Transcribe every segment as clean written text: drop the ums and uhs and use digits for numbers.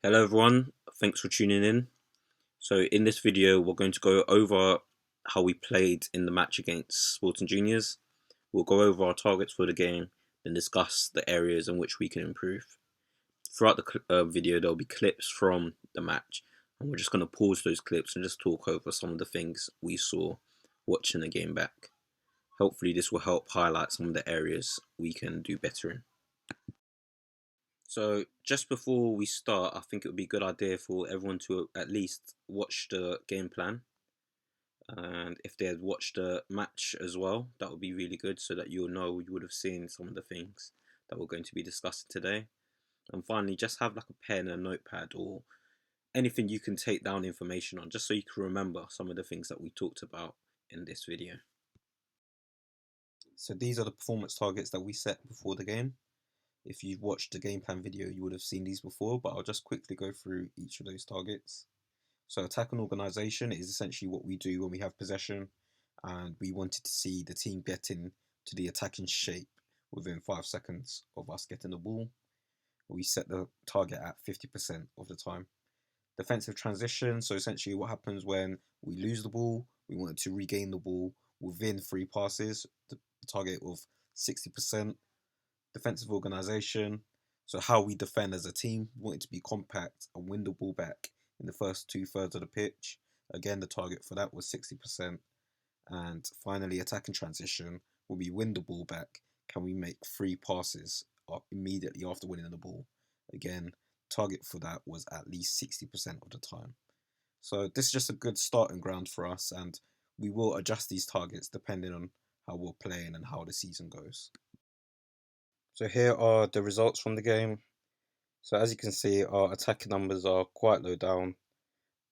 Hello everyone, thanks for tuning in. So in this video we're going to go over how we played in the match against Sporting Juniors. We'll go over our targets for the game, then discuss the areas in which we can improve. Throughout the video there'll be clips from the match, and we're just going to pause those clips and just talk over some of the things we saw watching the game back. Hopefully this will help highlight some of the areas we can do better in. So just before we start, I think it would be a good idea for everyone to at least watch the game plan. And if they had watched the match as well, that would be really good, so that you would have seen some of the things that we're going to be discussing today. And finally, just have like a pen and a notepad or anything you can take down information on, just so you can remember some of the things that we talked about in this video. So these are the performance targets that we set before the game. If you've watched the game plan video, you would have seen these before, but I'll just quickly go through each of those targets. So attack and organisation is essentially what we do when we have possession and we wanted to see the team get into the attacking shape within 5 seconds of us getting the ball. We set the target at 50% of the time. Defensive transition, so essentially what happens when we lose the ball, we wanted to regain the ball within 3 passes, the target of 60%. Defensive organisation, so how we defend as a team, we want it to be compact and win the ball back in the first 2/3 of the pitch. Again, the target for that was 60%. And finally, attacking transition, when we win the ball back, can we make 3 passes immediately after winning the ball? Again, target for that was at least 60% of the time. So this is just a good starting ground for us, and we will adjust these targets depending on how we're playing and how the season goes. So here are the results from the game. So as you can see, our attacking numbers are quite low down,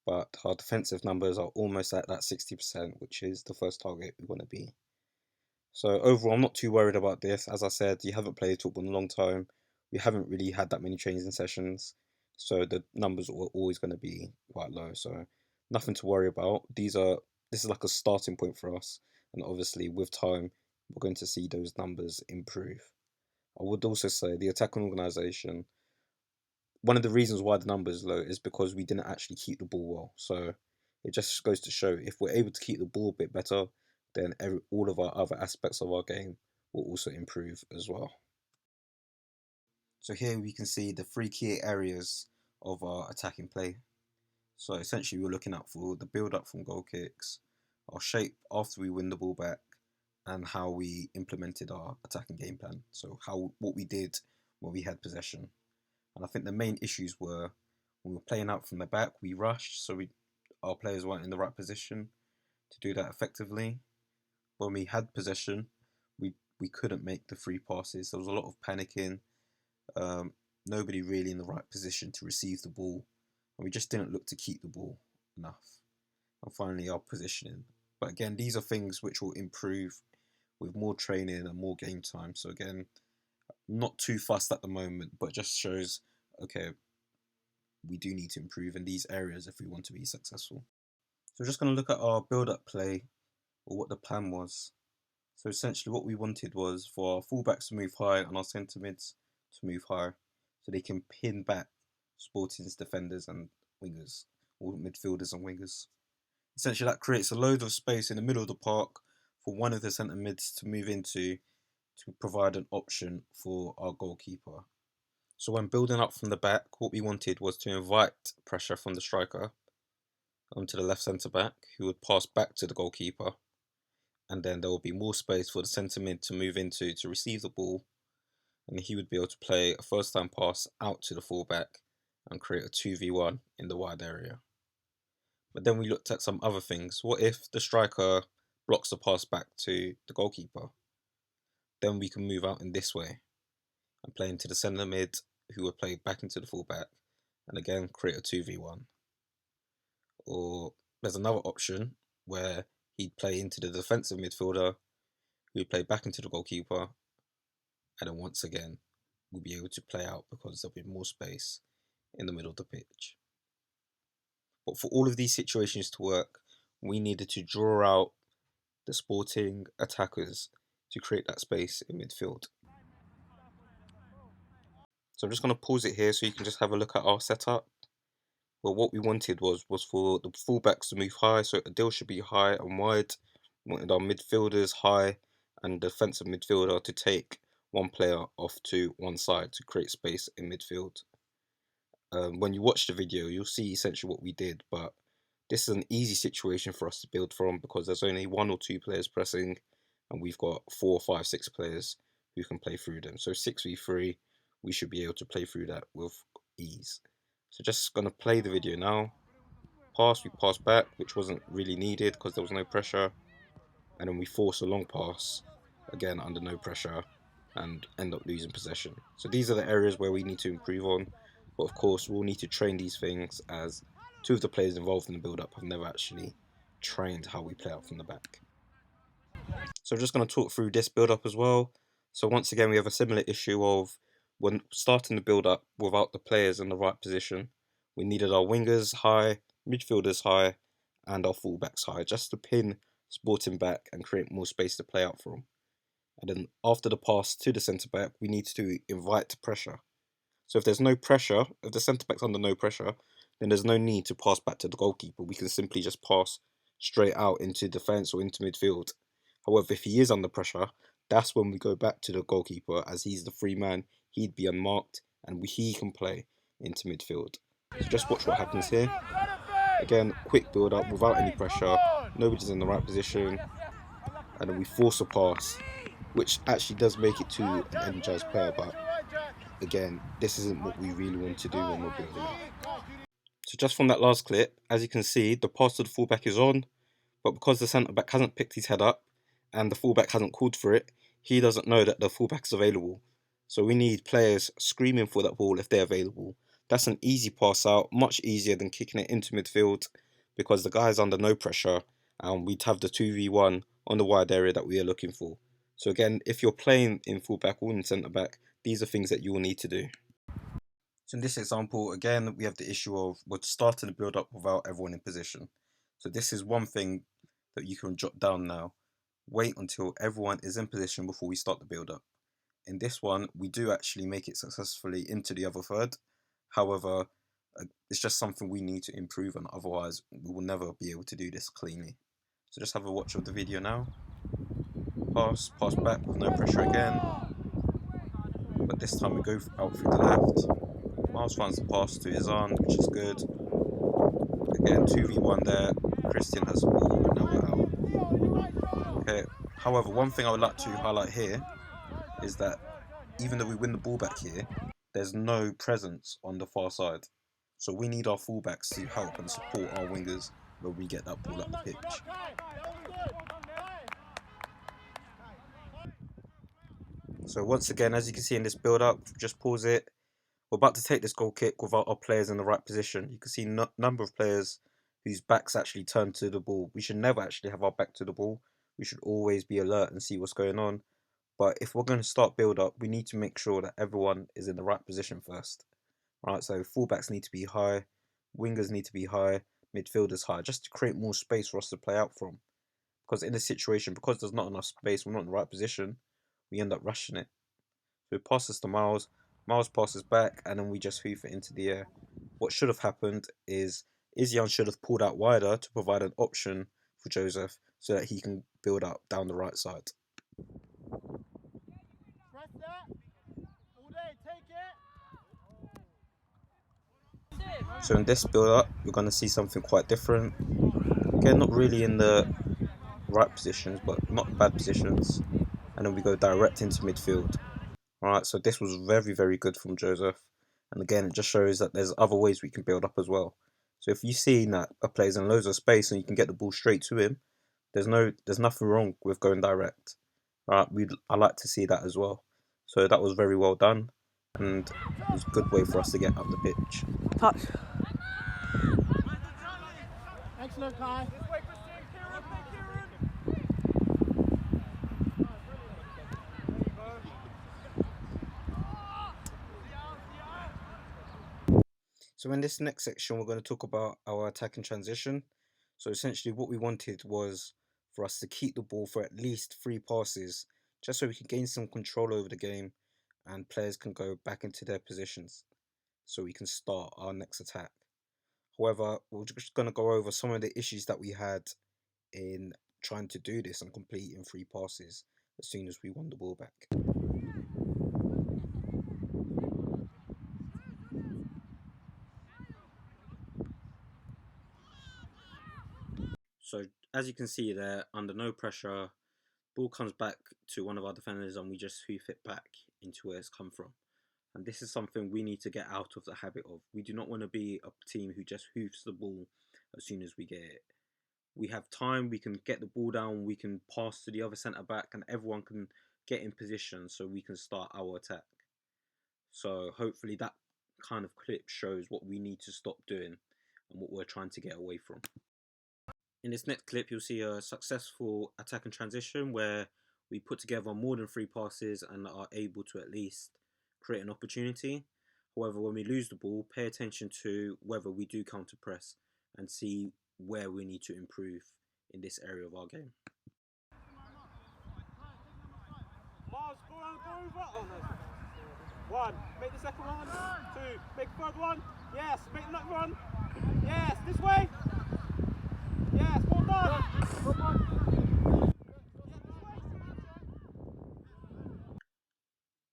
but our defensive numbers are almost at that 60%, which is the first target we want to be. So overall, I'm not too worried about this. As I said, you haven't played football in a long time. We haven't really had that many training sessions, so the numbers are always going to be quite low. So nothing to worry about. This is like a starting point for us, and obviously with time, we're going to see those numbers improve. I would also say the attacking organisation, one of the reasons why the number is low is because we didn't actually keep the ball well. So it just goes to show, if we're able to keep the ball a bit better, then all of our other aspects of our game will also improve as well. So here we can see the 3 key areas of our attacking play. So essentially we're looking out for the build up from goal kicks, our shape after we win the ball back, and how we implemented our attacking game plan. So what we did when we had possession. And I think the main issues were when we were playing out from the back, we rushed, so our players weren't in the right position to do that effectively. When we had possession, we couldn't make the 3 passes. There was a lot of panicking. Nobody really in the right position to receive the ball, and we just didn't look to keep the ball enough. And finally, our positioning. But again, these are things which will improve with more training and more game time. So again, not too fussed at the moment, but just shows, okay, we do need to improve in these areas if we want to be successful. So we're just going to look at our build-up play, or what the plan was. So essentially what we wanted was for our fullbacks to move high and our centre mids to move high, so they can pin back Sporting's defenders and wingers, or midfielders and wingers. Essentially that creates a load of space in the middle of the park for one of the centre mids to move into, to provide an option for our goalkeeper. So when building up from the back, what we wanted was to invite pressure from the striker onto the left centre back, who would pass back to the goalkeeper, and then there will be more space for the centre mid to move into to receive the ball, and he would be able to play a first time pass out to the fullback and create a 2v1 in the wide area. But then we looked at some other things. What if the striker blocks the pass back to the goalkeeper? Then we can move out in this way and play into the centre mid, who would play back into the fullback and again create a 2v1. Or there's another option where he'd play into the defensive midfielder, who would play back into the goalkeeper, and then once again we'll be able to play out because there'll be more space in the middle of the pitch. But for all of these situations to work, we needed to draw out the Sporting attackers to create that space in midfield. So I'm just going to pause it here so you can just have a look at our setup. Well, what we wanted was for the fullbacks to move high, so Adil should be high and wide. We wanted our midfielders high and defensive midfielder to take one player off to one side to create space in midfield. When you watch the video, you'll see essentially what we did, but this is an easy situation for us to build from because there's only one or two players pressing, and we've got 4, 5, 6 players who can play through them. So 6v3, we should be able to play through that with ease. So just gonna play the video now. We pass back, which wasn't really needed because there was no pressure, and then we force a long pass, again under no pressure, and end up losing possession. So these are the areas where we need to improve on, but of course we'll need to train these things as two of the players involved in the build-up have never actually trained how we play out from the back. So I'm just going to talk through this build-up as well. So once again we have a similar issue of when starting the build-up without the players in the right position. We needed our wingers high, midfielders high, and our fullbacks high, just to pin Sporting back and create more space to play out from. And then after the pass to the centre back, we need to invite pressure. So if there's no pressure, if the centre back's under no pressure, then there's no need to pass back to the goalkeeper. We can simply just pass straight out into defence or into midfield. However, if he is under pressure, that's when we go back to the goalkeeper, as he's the free man, he'd be unmarked, and he can play into midfield. So just watch what happens here. Again, quick build up without any pressure, nobody's in the right position, and then we force a pass, which actually does make it to an Energise player, but again, this isn't what we really want to do when we're building up. So just from that last clip, as you can see, the pass to the fullback is on, but because the centre back hasn't picked his head up and the fullback hasn't called for it, he doesn't know that the fullback is available. So we need players screaming for that ball if they're available. That's an easy pass out, much easier than kicking it into midfield because the guy's under no pressure and we'd have the 2v1 on the wide area that we are looking for. So again, if you're playing in fullback or in centre back, these are things that you will need to do. So in this example, again, we have the issue of we're starting to build up without everyone in position. So this is one thing that you can jot down now. Wait until everyone is in position before we start the build up. In this one, we do actually make it successfully into the other third. However, it's just something we need to improve on, otherwise we will never be able to do this cleanly. So just have a watch of the video now. Pass back with no pressure again. But this time we go out through the left. Miles finds the pass to his arm, which is good. Again, 2v1 there. Christian has the ball, and now we're out. Okay. However, one thing I would like to highlight here is that even though we win the ball back here, there's no presence on the far side. So we need our fullbacks to help and support our wingers when we get that ball up the pitch. So once again, as you can see in this build up, just pause it. We're about to take this goal kick without our players in the right position. You can see number of players whose backs actually turn to the ball. We should never actually have our back to the ball. We should always be alert and see what's going on. But if we're going to start build up, we need to make sure that everyone is in the right position first. Right, so fullbacks need to be high, wingers need to be high, midfielders high, just to create more space for us to play out from. Because in this situation, because there's not enough space, we're not in the right position, we end up rushing it. So it passes to Miles, Miles passes back, and then we just hoof it into the air. What should have happened is Izyan should have pulled out wider to provide an option for Joseph so that he can build up down the right side. So in this build up, you're going to see something quite different. Again, not really in the right positions, but not bad positions. And then we go direct into midfield. Alright, so this was very, very good from Joseph. And again, it just shows that there's other ways we can build up as well. So if you see that a player's in loads of space and you can get the ball straight to him, there's nothing wrong with going direct. Right, I like to see that as well. So that was very well done, and it was a good way for us to get up the pitch. Touch. Excellent, Kai. So in this next section, we're going to talk about our attack and transition. So essentially what we wanted was for us to keep the ball for at least 3 passes, just so we can gain some control over the game and players can go back into their positions so we can start our next attack. However, we're just going to go over some of the issues that we had in trying to do this and completing 3 passes as soon as we won the ball back. So as you can see there, under no pressure, ball comes back to one of our defenders and we just hoof it back into where it's come from. And this is something we need to get out of the habit of. We do not want to be a team who just hoofs the ball as soon as we get it. We have time, we can get the ball down, we can pass to the other centre back and everyone can get in position so we can start our attack. So hopefully that kind of clip shows what we need to stop doing and what we're trying to get away from. In this next clip, you'll see a successful attack and transition where we put together more than 3 passes and are able to at least create an opportunity. However, when we lose the ball, pay attention to whether we do counter press and see where we need to improve in this area of our game. Mars, go over. One, make the second one. 2, make the third one. Yes, make another one. Yes, this way. Yes, well done.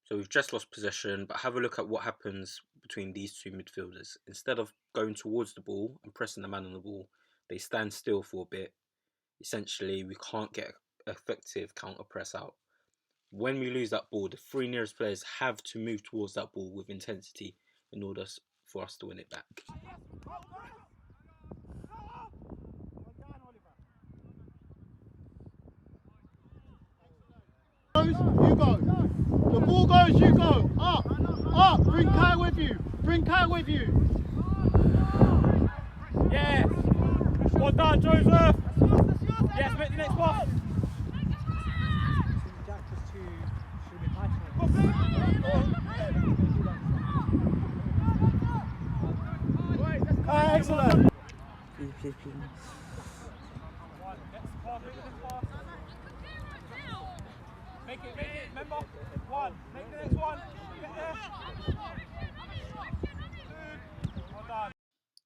So we've just lost possession, but have a look at what happens between these 2 midfielders. Instead of going towards the ball and pressing the man on the ball, they stand still for a bit. Essentially, we can't get effective counter press out. When we lose that ball, the 3 nearest players have to move towards that ball with intensity in order for us to win it back. You go. The ball goes, you go. Up. Bring Kai with you. Yes. Well done, Joseph. Yes, make the next pass. Excellent. Make it, remember? 1, make the next one. Get there. 2, well done.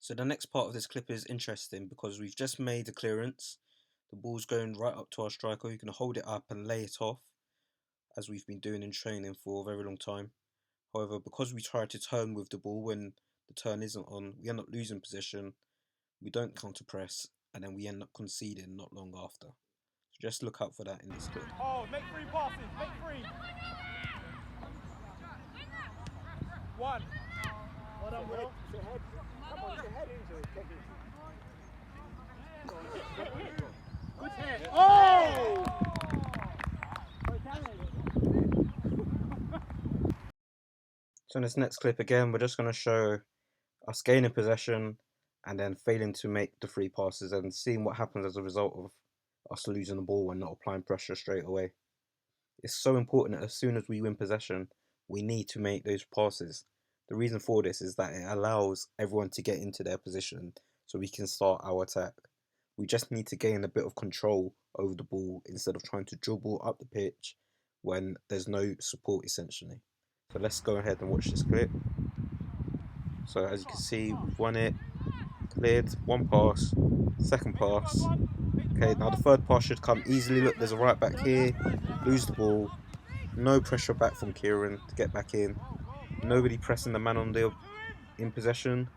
So the next part of this clip is interesting because we've just made a clearance. The ball's going right up to our striker who can hold it up and lay it off, as we've been doing in training for a very long time. However, because we try to turn with the ball when the turn isn't on, we end up losing position, we don't counter press, and then we end up conceding not long after. So just look out for that in this clip. Oh, make 3 passes, make 3. 1. Well done, Will. Come on, your head into it. Good hit. Oh! So in this next clip again, we're just going to show us gaining possession and then failing to make the 3 passes and seeing what happens as a result of us losing the ball and not applying pressure straight away. It's so important that as soon as we win possession, we need to make those passes. The reason for this is that it allows everyone to get into their position so we can start our attack. We just need to gain a bit of control over the ball instead of trying to dribble up the pitch when there's no support essentially. So let's go ahead and watch this clip. So as you can see, we've won it, cleared, 1 pass, 2nd pass. Okay, now the 3rd pass should come easily. Look, there's a right back here, lose the ball, no pressure back from Kieran to get back in. Nobody pressing the man on the in possession.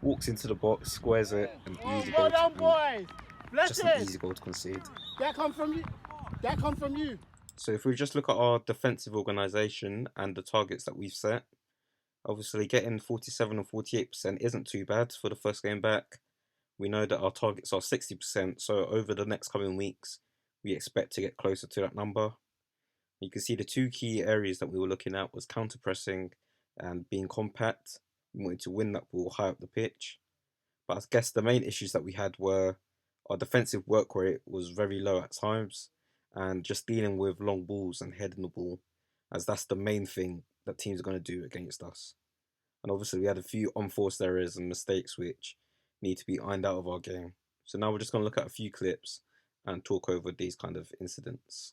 Walks into the box, squares it, and easy goal. Well done, boys. Just an easy goal to concede. That come from you. So if we just look at our defensive organisation and the targets that we've set, obviously getting 47 or 48% isn't too bad for the first game back. We know that our targets are 60%, so over the next coming weeks, we expect to get closer to that number. You can see the 2 key areas that we were looking at was counter-pressing and being compact. We wanted to win that ball high up the pitch. But I guess the main issues that we had were our defensive work rate was very low at times and just dealing with long balls and heading the ball, as that's the main thing that teams are going to do against us. And obviously we had a few unforced errors and mistakes which need to be ironed out of our game. So now we're just going to look at a few clips and talk over these kind of incidents.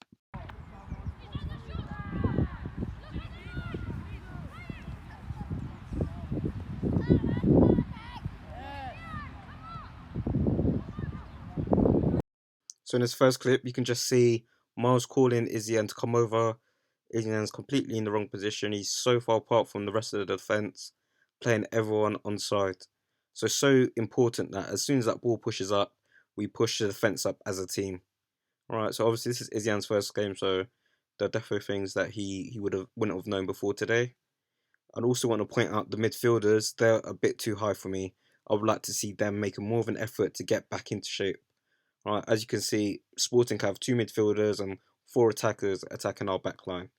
So in this first clip, you can just see Miles calling Izzian to come over. Izzian's completely in the wrong position. He's so far apart from the rest of the defence, playing everyone onside. So important that as soon as that ball pushes up, we push the defence up as a team. Alright, so obviously this is Izzian's first game, so there are definitely things that he wouldn't have known before today. I'd also want to point out the midfielders, they're a bit too high for me. I would like to see them making more of an effort to get back into shape. Alright, as you can see, Sporting have 2 midfielders and 4 attackers attacking our back line.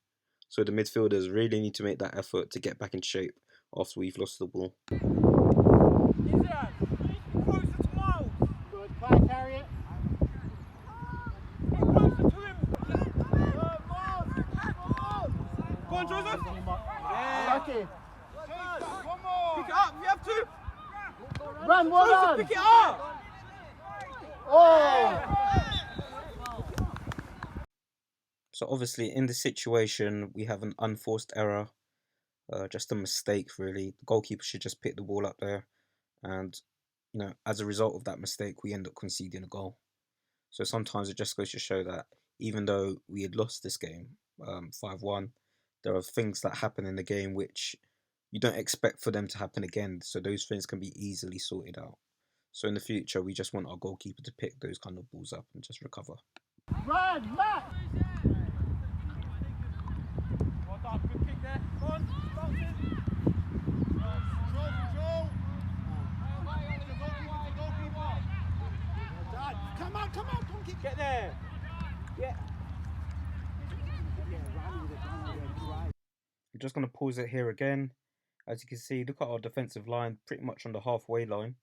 So the midfielders really need to make that effort to get back in shape after we've lost the ball. Izzian, closer to Miles. Good, try carry it. Get closer to him. Go on, Joseph. Yeah. Lucky. Pick it up, you have to. Run, well Joseph, done. pick it up. Oh! So obviously in this situation, we have an unforced error, just a mistake really. The goalkeeper should just pick the ball up there, and as a result of that mistake, we end up conceding a goal. So sometimes it just goes to show that even though we had lost this game 5-1, there are things that happen in the game which you don't expect for them to happen again. So those things can be easily sorted out. So in the future, we just want our goalkeeper to pick those kind of balls up and just recover. Run, Matt! Well done, good kick there. Go on, bounce in. Come on, don't kick. Get there. Yeah. I'm just going to pause it here again. As you can see, look at our defensive line pretty much on the halfway line.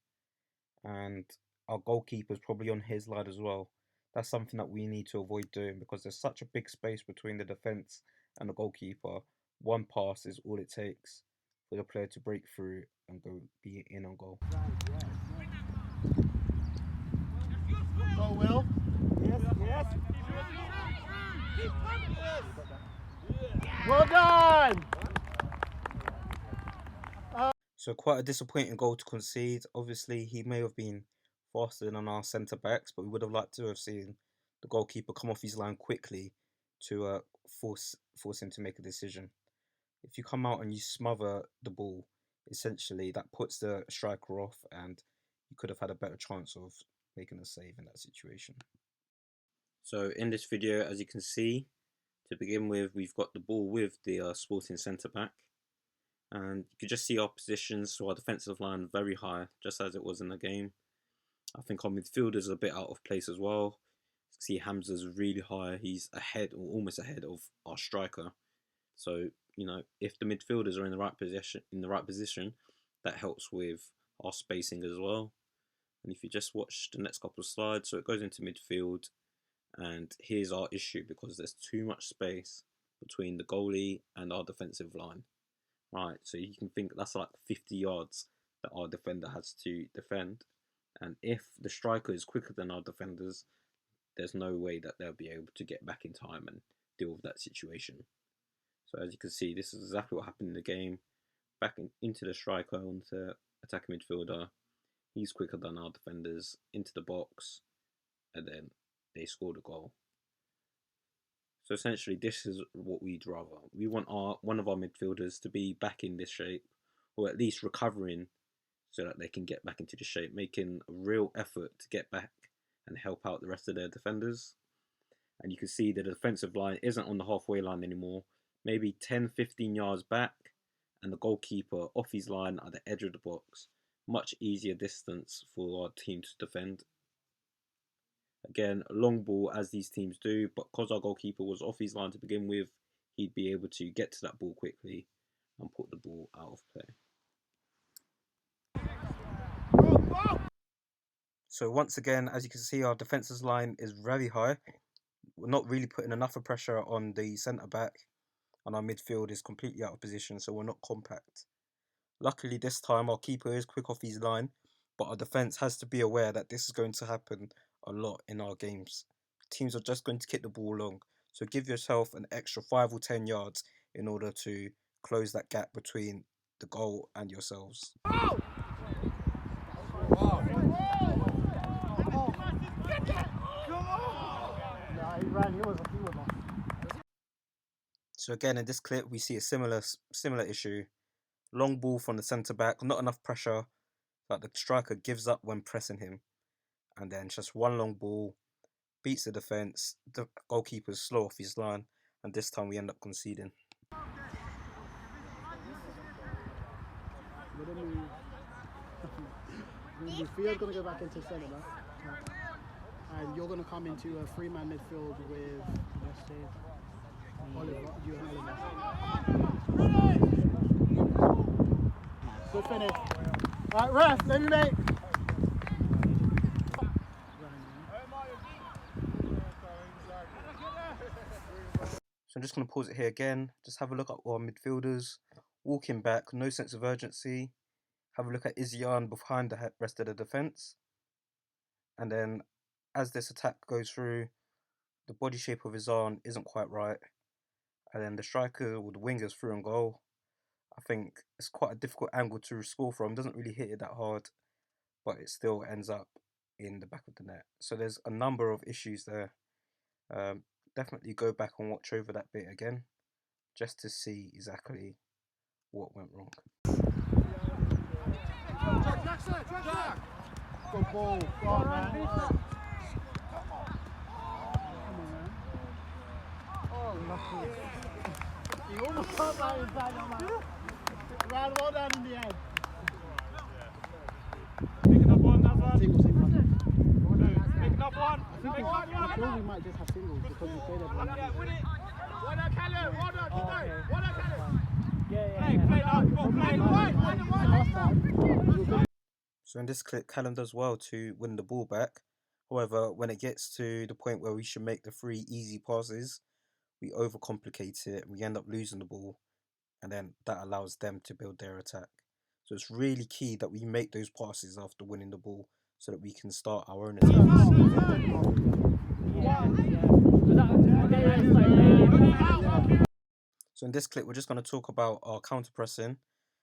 And our goalkeeper's probably on his line as well. That's something that we need to avoid doing because there's such a big space between the defence and the goalkeeper. One pass is all it takes for the player to break through and go be in on goal. Go, Will. Yes, yes. Well done! So quite a disappointing goal to concede. Obviously, he may have been faster than our centre-backs, but we would have liked to have seen the goalkeeper come off his line quickly to force him to make a decision. If you come out and you smother the ball, essentially that puts the striker off and you could have had a better chance of making a save in that situation. So in this video, as you can see, to begin with, we've got the ball with the Sporting centre-back. And you can just see our positions, so our defensive line very high, just as it was in the game. I think our midfielders are a bit out of place as well. You can see Hamza's really high, he's ahead or almost ahead of our striker. So, if the midfielders are in the right position, that helps with our spacing as well. And if you just watch the next couple of slides, so it goes into midfield, and here's our issue because there's too much space between the goalie and our defensive line. Right, so you can think that's like 50 yards that our defender has to defend. And if the striker is quicker than our defenders, there's no way that they'll be able to get back in time and deal with that situation. So as you can see, this is exactly what happened in the game. Back into the striker, onto attacking midfielder. He's quicker than our defenders, into the box, and then they scored a goal. So essentially, this is what we'd rather. We want one of our midfielders to be back in this shape, or at least recovering, so that they can get back into the shape, making a real effort to get back and help out the rest of their defenders. And you can see that the defensive line isn't on the halfway line anymore, maybe 10-15 yards back, and the goalkeeper off his line at the edge of the box. Much easier distance for our team to defend. Again, a long ball as these teams do, but because our goalkeeper was off his line to begin with, he'd be able to get to that ball quickly and put the ball out of play. So once again, as you can see, our defensive line is very high. We're not really putting enough pressure on the centre-back, and our midfield is completely out of position, so we're not compact. Luckily this time our keeper is quick off his line, but our defence has to be aware that this is going to happen a lot in our games. Teams are just going to kick the ball long, so give yourself an extra 5 or 10 yards in order to close that gap between the goal and yourselves. So again, in this clip, we see a similar issue. Long ball from the centre back, not enough pressure, but the striker gives up when pressing him, and then just one long ball beats the defence. The goalkeeper's slow off his line, and this time we end up conceding. Midfield's going to go back into centre back, and you're going to come into a three-man midfield with, let's say, Oliver. You and Oliver. Good finish. Alright, ref, let me make. So I'm just going to pause it here again. Just have a look at our midfielders. Walking back, no sense of urgency. Have a look at Izzian behind the rest of the defence. And then as this attack goes through, the body shape of Izzian isn't quite right. And then the striker or the wingers through on goal. I think it's quite a difficult angle to score from. Doesn't really hit it that hard, but it still ends up in the back of the net. So there's a number of issues there. Definitely go back and watch over that bit again, just to see exactly what went wrong. Good ball. Go on, man. Oh, lucky. He almost caught that inside your man. Ran well down in the end. Picking up one, that's one. Single. Picking up one. I think we might just have singles because we played everyone. Yeah, win it. Well done, Callum. Well done, Okay. Well done, Callum. Yeah. Play now. Play. So in this clip, Callum does well to win the ball back. However, when it gets to the point where we should make the 3 easy passes, we overcomplicate it. We end up losing the ball, and then that allows them to build their attack. So it's really key that we make those passes after winning the ball, so that we can start our own attack. So in this clip, we're just going to talk about our counter pressing.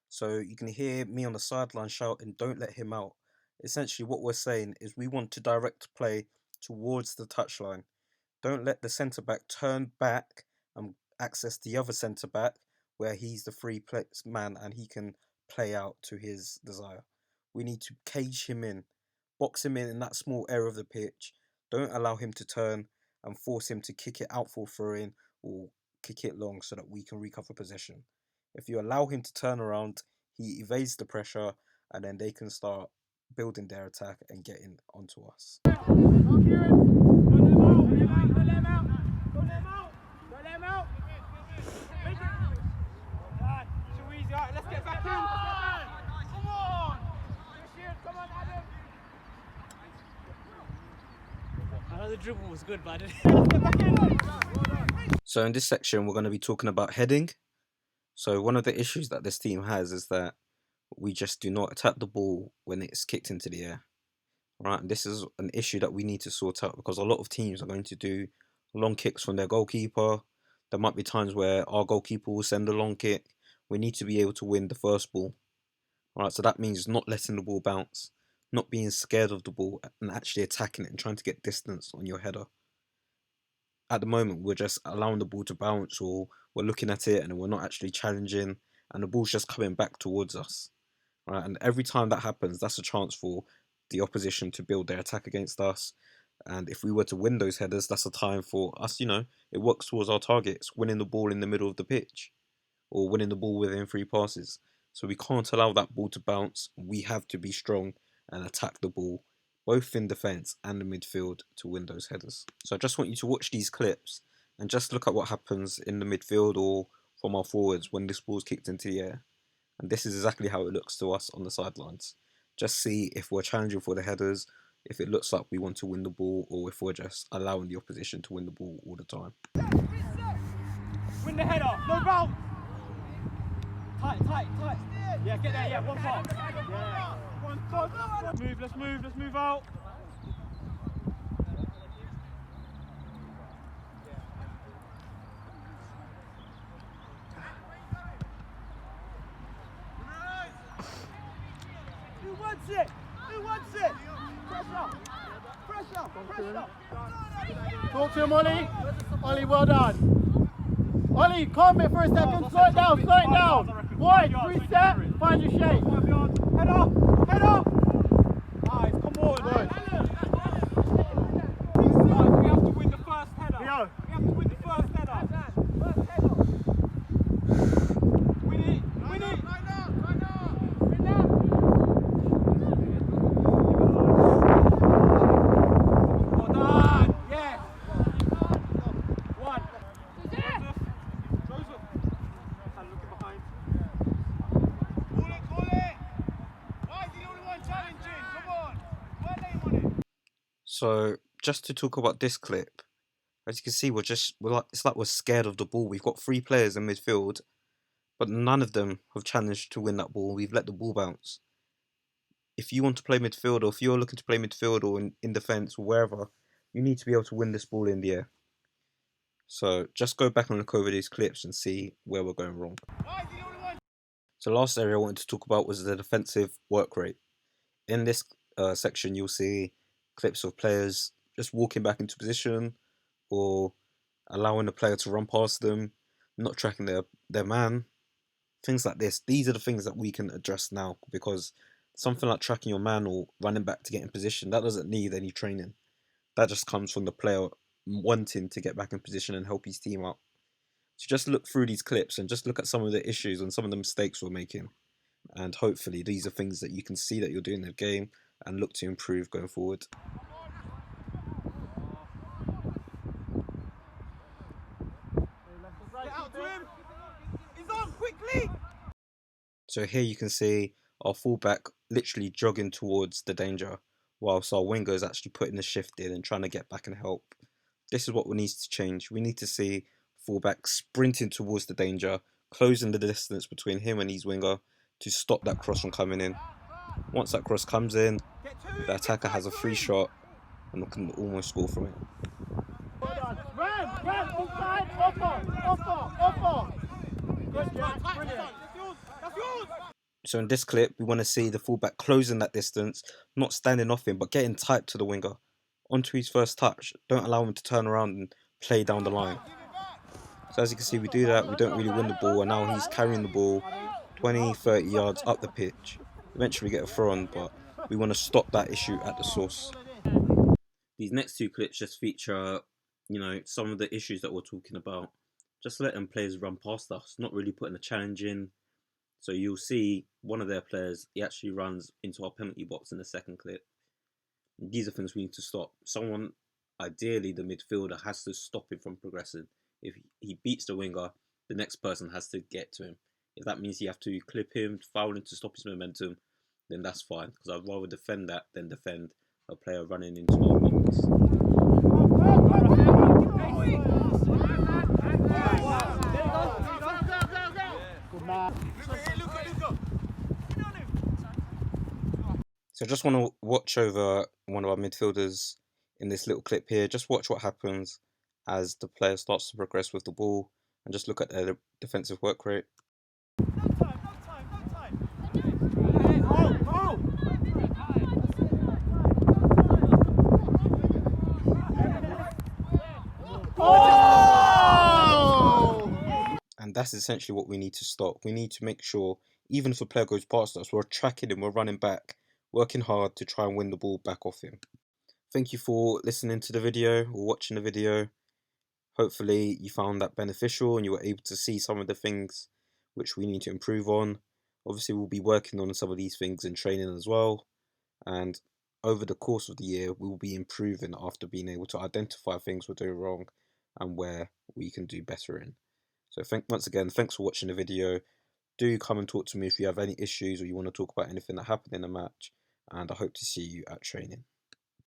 So you can hear me on the sideline shouting, "Don't let him out." Essentially what we're saying is we want to direct play towards the touchline. Don't let the centre back turn back and access the other centre back where he's the free man and he can play out to his desire. We need to cage him in, box him in that small area of the pitch. Don't allow him to turn and force him to kick it out for throw-in or kick it long so that we can recover possession. If you allow him to turn around, he evades the pressure, and then they can start building their attack and getting onto us. Let's get back in. Come on. Come on, Adam. I know the dribble was good, but I didn't. Let's get back in. So in this section, we're going to be talking about heading. So one of the issues that this team has is that we just do not attack the ball when it's kicked into the air. Right, and this is an issue that we need to sort out because a lot of teams are going to do long kicks from their goalkeeper. There might be times where our goalkeeper will send a long kick. We need to be able to win the first ball. All right, so that means not letting the ball bounce, not being scared of the ball and actually attacking it and trying to get distance on your header. At the moment, we're just allowing the ball to bounce, or we're looking at it and we're not actually challenging, and the ball's just coming back towards us. All right, and every time that happens, that's a chance for the opposition to build their attack against us. And if we were to win those headers, that's a time for us, it works towards our targets, winning the ball in the middle of the pitch or winning the ball within 3 passes. So we can't allow that ball to bounce. We have to be strong and attack the ball, both in defence and the midfield, to win those headers. So I just want you to watch these clips and just look at what happens in the midfield or from our forwards when this ball's kicked into the air. And this is exactly how it looks to us on the sidelines. Just see if we're challenging for the headers, if it looks like we want to win the ball, or if we're just allowing the opposition to win the ball all the time. Win the header, no bounce. Tight. Yeah, get there, one part. Yeah. One touch. Let's move out. Who wants it? Pressure. Talk to him, Ollie. Ollie, well done. Ollie, calm it for a second. Slow it down, slow it down. Wide, reset, find your shape. 5 yards. Head off, head off. Nice, come on. Good. We have to win the first header. We have to win the first header. Win it, win it. Well done, yes. One. Joseph. And looking behind. Call it! Why is he the only one challenging? Come on! Why they want it? So just to talk about this clip, as you can see, it's like we're scared of the ball. We've got 3 players in midfield, but none of them have challenged to win that ball. We've let the ball bounce. If you want to play midfield, or if you're looking to play midfield or in defence or wherever, you need to be able to win this ball in the air. So just go back and look over these clips and see where we're going wrong. Why is he the only one? So the last area I wanted to talk about was the defensive work rate. In this section, you'll see clips of players just walking back into position or allowing the player to run past them, not tracking their man, things like this. These are the things that we can address now, because something like tracking your man or running back to get in position, that doesn't need any training. That just comes from the player wanting to get back in position and help his team out. So just look through these clips and just look at some of the issues and some of the mistakes we're making. And hopefully these are things that you can see that you're doing in the game and look to improve going forward. Get out to him. He's on, quickly. So here you can see our fullback literally jogging towards the danger, whilst our winger is actually putting the shift in and trying to get back and help. This is what needs to change. We need to see fullback sprinting towards the danger, closing the distance between him and his winger to stop that cross from coming in. Once that cross comes in, the attacker has a free shot and can almost score from it. Run, inside, offer. Good, yeah, brilliant. That's yours. So in this clip, we want to see the fullback closing that distance, not standing off him, but getting tight to the winger. Onto his first touch, don't allow him to turn around and play down the line. So as you can see, we do that, we don't really win the ball, and now he's carrying the ball 20, 30 yards up the pitch. Eventually we get a throw on, but we want to stop that issue at the source. These next 2 clips just feature, some of the issues that we're talking about. Just letting players run past us, not really putting a challenge in. So you'll see one of their players, he actually runs into our penalty box in the second clip. These are things we need to stop. Someone, ideally the midfielder, has to stop him from progressing. If he beats the winger, the next person has to get to him. If that means you have to clip him, foul him to stop his momentum, then that's fine. Because I'd rather defend that than defend a player running into our box. So I just want to watch over one of our midfielders in this little clip here. Just watch what happens as the player starts to progress with the ball and just look at their defensive work rate. And that's essentially what we need to stop. We need to make sure, even if a player goes past us, we're tracking him, we're running back, working hard to try and win the ball back off him. Thank you for listening to the video or watching the video. Hopefully you found that beneficial and you were able to see some of the things which we need to improve on. Obviously we'll be working on some of these things in training as well. And over the course of the year, we will be improving after being able to identify things we're doing wrong and where we can do better in. So once again, thanks for watching the video. Do come and talk to me if you have any issues or you want to talk about anything that happened in the match. And I hope to see you at training.